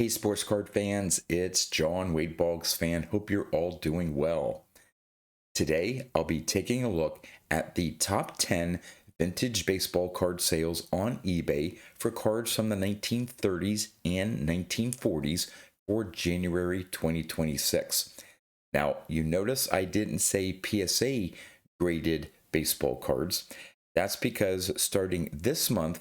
Hey, sports card fans, it's John Wade Boggs fan. Hope you're all doing well. Today, I'll be taking a look at the top 10 vintage baseball card sales on eBay for cards from the 1930s and 1940s for January 2026. Now, you notice I didn't say PSA graded baseball cards. That's because starting this month,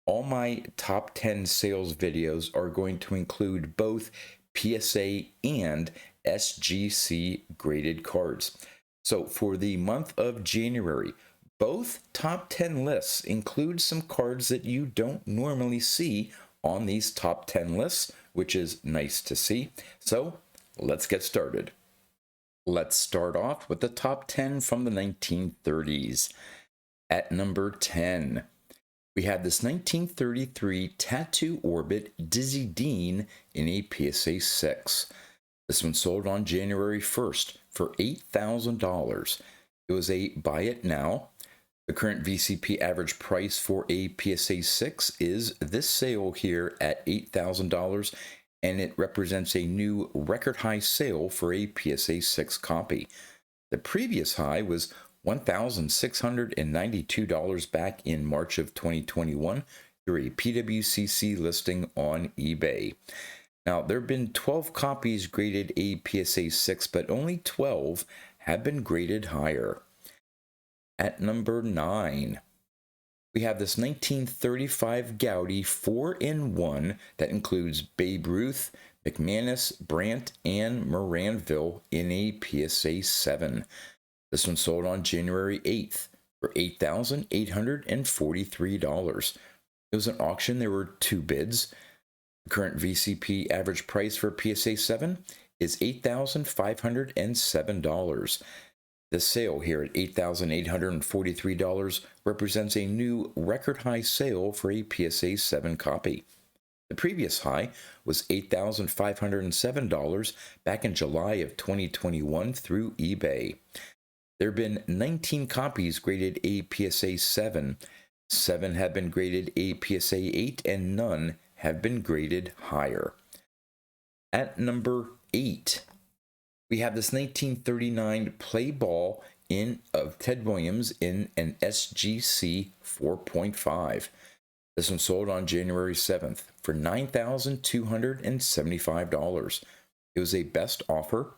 all my top 10 sales videos are going to include both PSA and SGC graded cards. So for the month of January, both top 10 lists include some cards that you don't normally see on these top 10 lists, which is nice to see. So let's get started. Let's start off with the top 10 from the 1930s. At number 10, we have this 1933 Tattoo Orbit Dizzy Dean in a PSA 6. This one sold on January 1st for $8,000. It was a buy it now. The current VCP average price for a PSA 6 is this sale here at $8,000, and it represents a new record high sale for a PSA 6 copy. The previous high was $1,692 back in March of 2021 through a PWCC listing on eBay. Now, there have been 12 copies graded a PSA 6, but only 12 have been graded higher. At number 9, we have this 1935 Gaudy 4-in-1 that includes Babe Ruth, McManus, Brandt, and Moranville in a PSA 7. This one sold on January 8th for $8,843. It was an auction. There were two bids. The current VCP average price for PSA 7 is $8,507. This sale here at $8,843 represents a new record high sale for a PSA 7 copy. The previous high was $8,507 back in July of 2021 through eBay. There have been 19 copies graded a PSA 7. 7 have been graded a PSA 8, and none have been graded higher. At number 8, we have this 1939 Play Ball of Ted Williams in an SGC 4.5. This one sold on January 7th for $9,275. It was a best offer.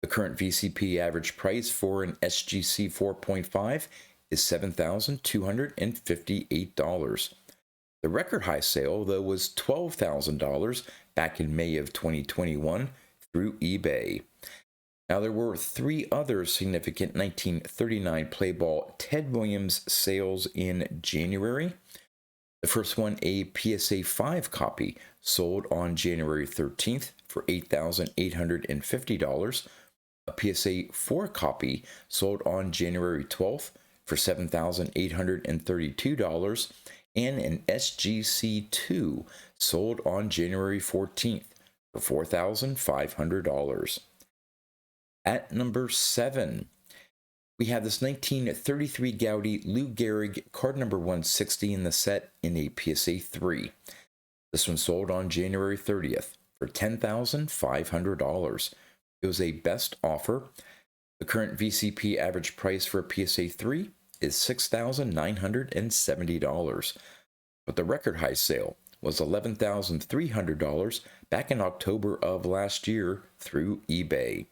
The current VCP average price for an SGC 4.5 is $7,258. The record high sale, though, was $12,000 back in May of 2021 through eBay. Now, there were three other significant 1939 Play Ball Ted Williams sales in January. The first one, a PSA 5 copy, sold on January 13th for $8,850. A PSA 4 copy sold on January 12th for $7,832, and an SGC 2 sold on January 14th for $4,500. At number 7, we have this 1933 Gaudy Lou Gehrig card number 160 in the set in a PSA 3. This one sold on January 30th for $10,500. It was a best offer. The current VCP average price for a PSA 3 is $6,970. But the record high sale was $11,300 back in October of last year through eBay.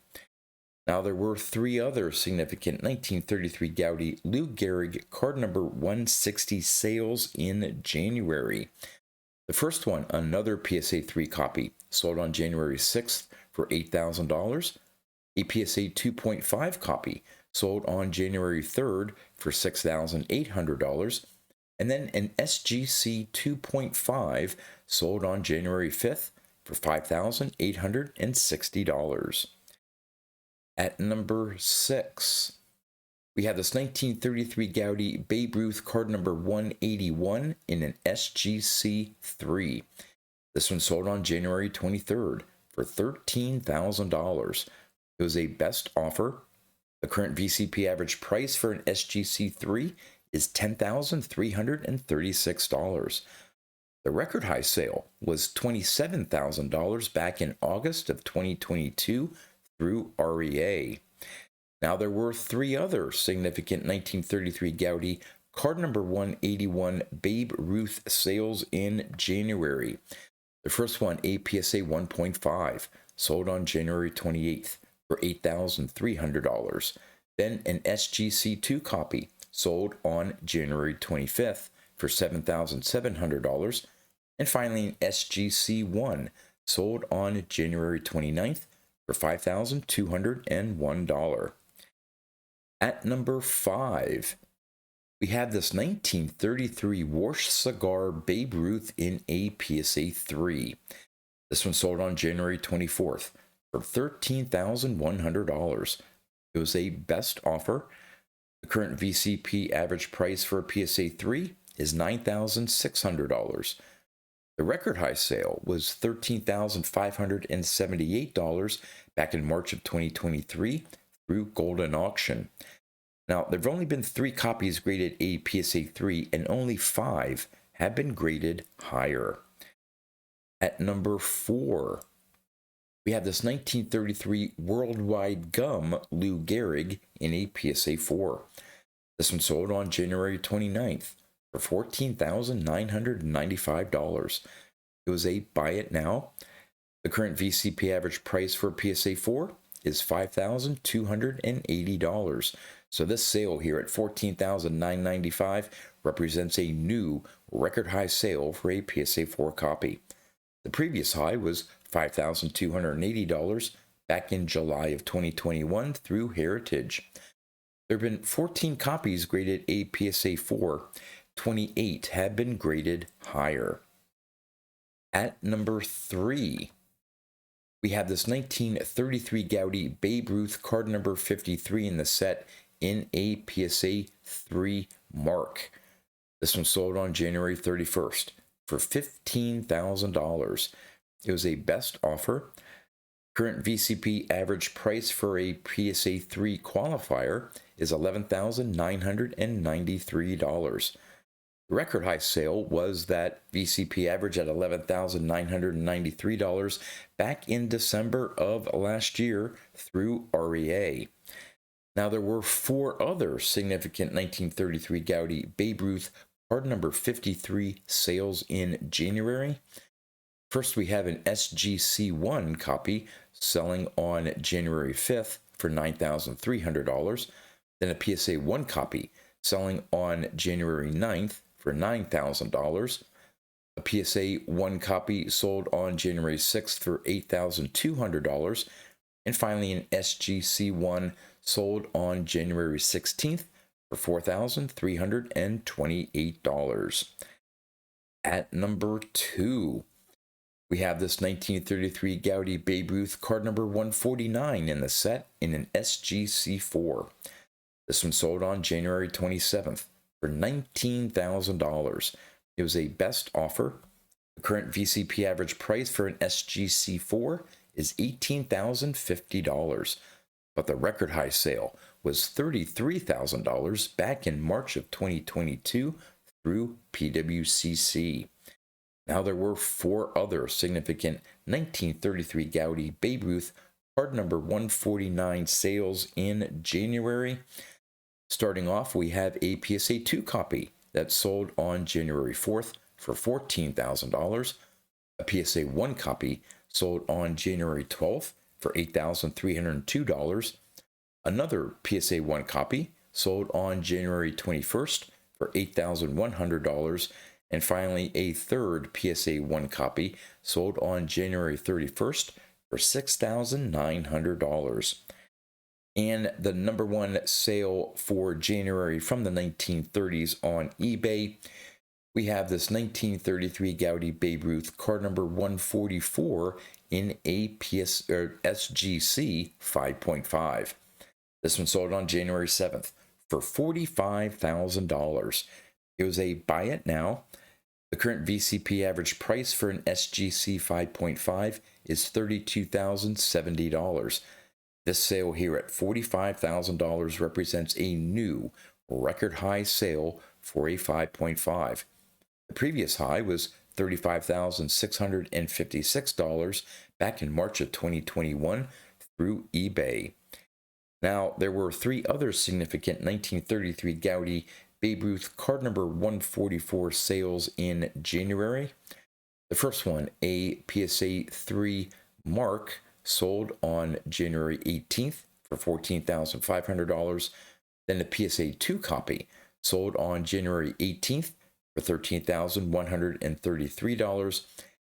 Now, there were three other significant 1933 Gaudy Lou Gehrig card number 160 sales in January. The first one, another PSA 3 copy, sold on January 6th for $8,000. A PSA 2.5 copy sold on January 3rd for $6,800. And then an SGC 2.5 sold on January 5th for $5,860. At number 6, we have this 1933 Gaudy Babe Ruth card number 181 in an SGC 3. This one sold on January 23rd for $13,000. It was a best offer. The current VCP average price for an SGC 3 is $10,336. The record high sale was $27,000 back in August of 2022 through REA. Now, there were three other significant 1933 Gaudi card number 181 Babe Ruth sales in January. The first one, a PSA 1.5, sold on January 28th for $8,300. Then an SGC2 copy, sold on January 25th for $7,700. And finally, an SGC1, sold on January 29th for $5,201. At number 5, we have this 1933 Warsh Cigar Babe Ruth in a PSA 3. This one sold on January 24th for $13,100. It was a best offer. The current VCP average price for a PSA 3 is $9,600. The record high sale was $13,578 back in March of 2023 through Golden Auction. Now, there have only been 3 copies graded a PSA 3, and only 5 have been graded higher. At number 4, we have this 1933 Worldwide Gum Lou Gehrig in a PSA 4. This one sold on January 29th for $14,995. It was a buy it now. The current VCP average price for a PSA 4 is $5,280. So this sale here at $14,995 represents a new record high sale for a PSA 4 copy. The previous high was $5,280 back in July of 2021 through Heritage. There have been 14 copies graded a PSA 4. 28 have been graded higher. At number 3, we have this 1933 Gaudi Babe Ruth card number 53 in the set in a PSA 3 mark. This one sold on January 31st for $15,000. It was a best offer. Current VCP average price for a PSA 3 qualifier is $11,993. The record high sale was that VCP average at $11,993 back in December of last year through REA. Now, there were 4 other significant 1933 Gaudi Babe Ruth card number 53 sales in January. First, we have an SGC1 copy selling on January 5th for $9,300. Then a PSA 1 copy selling on January 9th for $9,000. A PSA 1 copy sold on January 6th for $8,200. And finally, an SGC1 sold on January 16th for $4,328. At number 2, we have this 1933 Gaudi Babe Ruth card number 149 in the set in an SGC4. This one sold on January 27th for $19,000. It was a best offer. The current VCP average price for an SGC4 is $18,050. But the record high sale was $33,000 back in March of 2022 through PWCC. Now, there were 4 other significant 1933 Gaudi Babe Ruth card number 149 sales in January. Starting off, we have a PSA 2 copy that sold on January 4th for $14,000. A PSA 1 copy sold on January 12th for $8,302. Another PSA 1 copy sold on January 21st for $8,100. And finally, a third PSA 1 copy sold on January 31st for $6,900. And the number 1 sale for January from the 1930s on eBay, we have this 1933 Gaudi Babe Ruth card number 144 in a SGC 5.5. This one sold on January 7th for $45,000. It was a buy it now. The current VCP average price for an SGC 5.5 is $32,070. This sale here at $45,000 represents a new record high sale for a 5.5. The previous high was $35,656 back in March of 2021 through eBay. Now, there were three other significant 1933 Gaudy Babe Ruth card number 144 sales in January. The first one, a PSA 3 Mark, sold on January 18th for $14,500. Then a PSA 2 copy sold on January 18th for $13,133.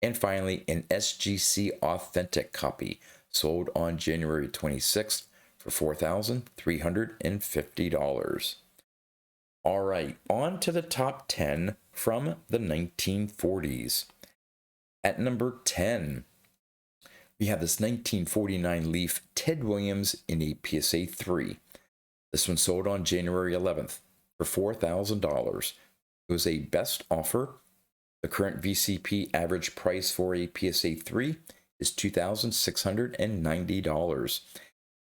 And finally, an SGC Authentic copy sold on January 26th for $4,350. All right, on to the top 10 from the 1940s. At number 10, we have this 1949 Leaf Ted Williams in a PSA 3. This one sold on January 11th for $4,000. It was a best offer. The current VCP average price for a PSA 3 is $2,690.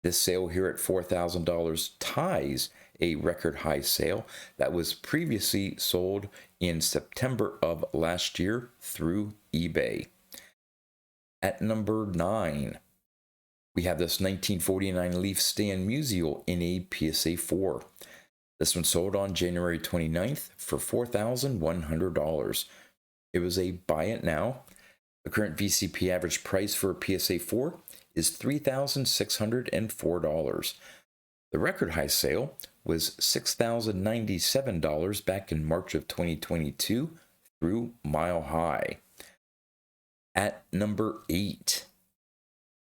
This sale here at $4,000 ties a record high sale that was previously sold in September of last year through eBay. At number 9, we have this 1949 Leaf Stan Musial in a PSA 4. This one sold on January 29th for $4,100. It was a buy it now. The current VCP average price for a PSA 4 is $3,604. The record high sale was $6,097 back in March of 2022 through Mile High. At number 8,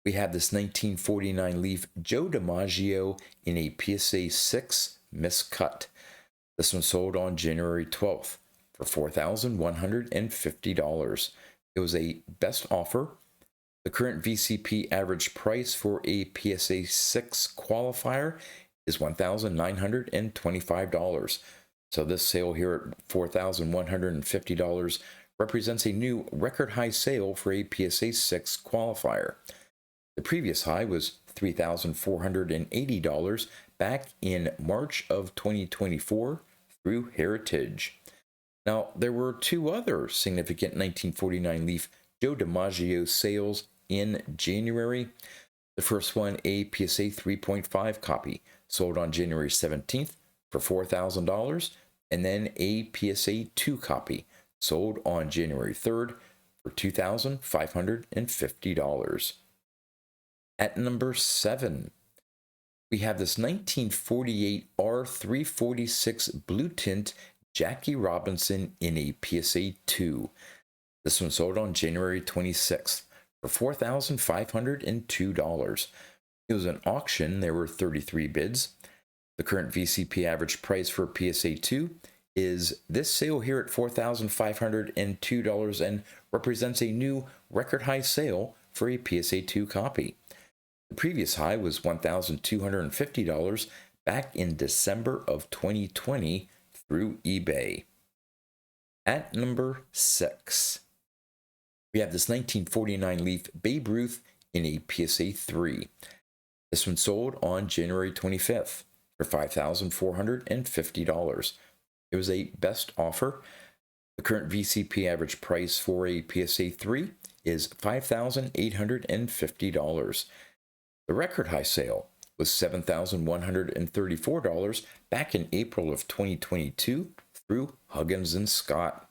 we have this 1949 Leaf Joe DiMaggio in a PSA 6 miscut. This one sold on January 12th for $4,150. It was a best offer. The current VCP average price for a PSA 6 qualifier is $1,925. So this sale here at $4,150 represents a new record high sale for a PSA 6 qualifier. The previous high was $3,480 back in March of 2024 through Heritage. Now, there were two other significant 1949 Leaf Joe DiMaggio sales in January. The first one, a PSA 3.5 copy, sold on January 17th for $4,000, and then a PSA 2 copy, sold on January 3rd for $2,550. At number 7, we have this 1948 R346 Blue Tint Jackie Robinson in a PSA 2. This one sold on January 26th for $4,502. It was an auction. There were 33 bids. The current VCP average price for PSA 2 is this sale here at $4,502 and represents a new record high sale for a PSA 2 copy. The previous high was $1,250 back in December of 2020 through eBay. At number 6, we have this 1949 Leaf Babe Ruth in a PSA 3. This one sold on January 25th for $5,450. It was a best offer. The current VCP average price for a PSA 3 is $5,850. The record high sale was $7,134 back in April of 2022 through Huggins and Scott.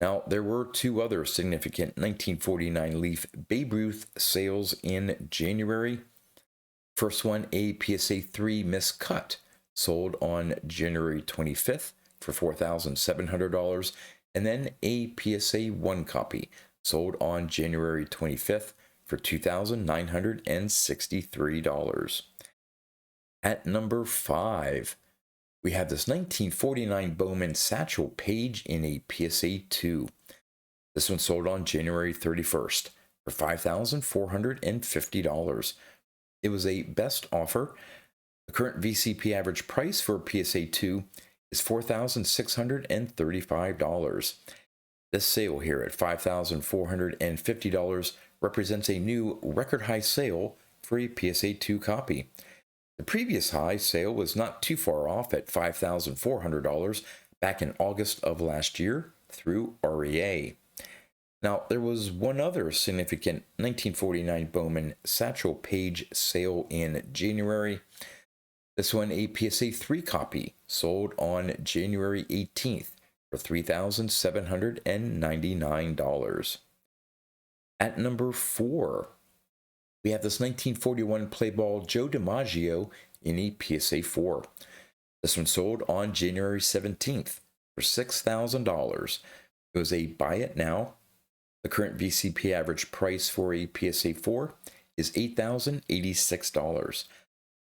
Now, there were two other significant 1949 Leaf Babe Ruth sales in January. First one, a PSA 3 miscut, sold on January 25th for $4,700, and then a PSA 1 copy, sold on January 25th for $2,963. At number 5, we have this 1949 Bowman Satchel Paige in a PSA 2. This one sold on January 31st for $5,450. It was a best offer. The current VCP average price for PSA 2 is $4,635. This sale here at $5,450 represents a new record high sale for a PSA 2 copy. The previous high sale was not too far off at $5,400 back in August of last year through REA. Now, there was one other significant 1949 Bowman Satchel Paige sale in January. This one, a PSA 3 copy, sold on January 18th for $3,799. At number 4, we have this 1941 play ball Joe DiMaggio in a PSA 4. This one sold on January 17th for $6,000. It was a buy it now. The current VCP average price for a PSA 4 is $8,086.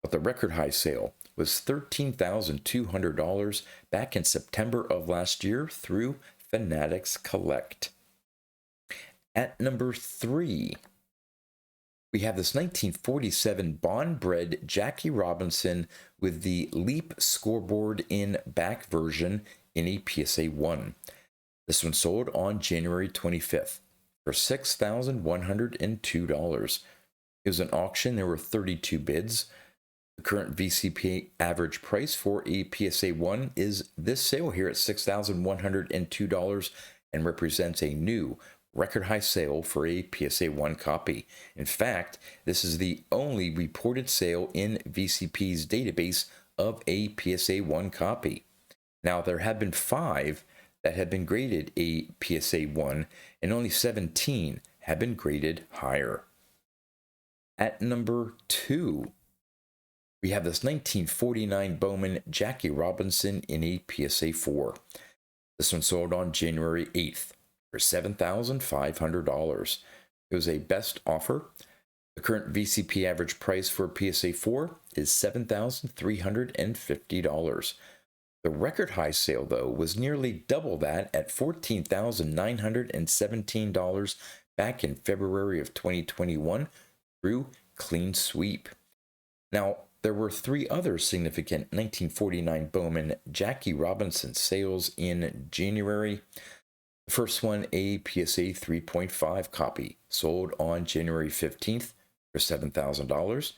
But the record high sale was $13,200 back in September of last year through Fanatics Collect. At number 3, we have this 1947 Bond-bred Jackie Robinson with the Leap scoreboard in back version in a PSA 1. This one sold on January 25th for $6,102. It was an auction. There were 32 bids. The current VCP average price for a PSA 1 is this sale here at $6,102 and represents a new record high sale for a PSA 1 copy. In fact, this is the only reported sale in VCP's database of a PSA 1 copy. Now, there have been 5 that have been graded a PSA 1, and only 17 have been graded higher. At number 2, we have this 1949 Bowman Jackie Robinson in a PSA 4. This one sold on January 8th for $7,500. It was a best offer. The current VCP average price for PSA 4 is $7,350. The record high sale, though, was nearly double that at $14,917 back in February of 2021 through Clean Sweep. Now, there were 3 other significant 1949 Bowman Jackie Robinson sales in January. The first one, a PSA 3.5 copy, sold on January 15th for $7,000.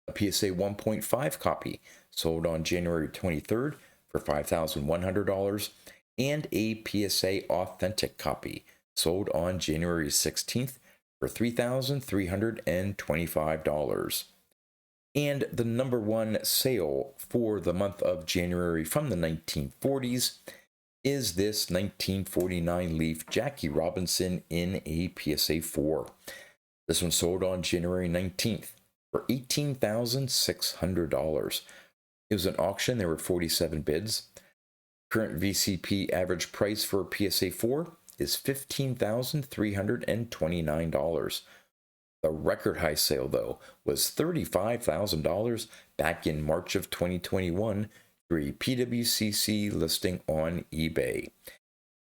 A PSA 1.5 copy, sold on January 23rd for $5,100. And a PSA Authentic copy, sold on January 16th for $3,325. And the number 1 sale for the month of January from the 1940s is this 1949 Leaf Jackie Robinson in a PSA 4. This one sold on January 19th for $18,600. It was an auction. There were 47 bids. Current VCP average price for a PSA 4 is $15,329. The record high sale, though, was $35,000 back in March of 2021 for a PWCC listing on eBay.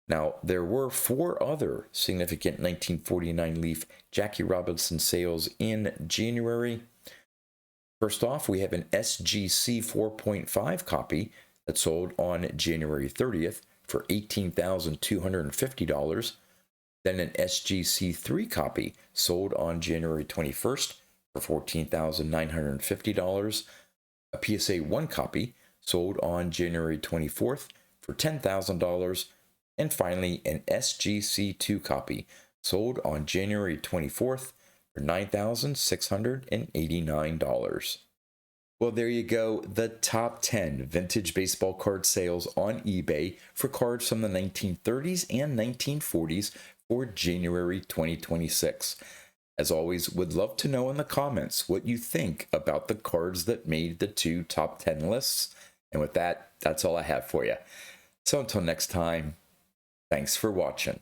Now, there were 4 other significant 1949 Leaf Jackie Robinson sales in January. First off, we have an SGC 4.5 copy that sold on January 30th for $18,250. Then an SGC 3 copy sold on January 21st for $14,950. A PSA 1 copy sold on January 24th for $10,000. And finally, an SGC 2 copy sold on January 24th for $9,689. Well, there you go, the top 10 vintage baseball card sales on eBay for cards from the 1930s and 1940s for January 2026. As always, would love to know in the comments what you think about the cards that made the 2 top 10 lists. And with that, that's all I have for you. So until next time, thanks for watching.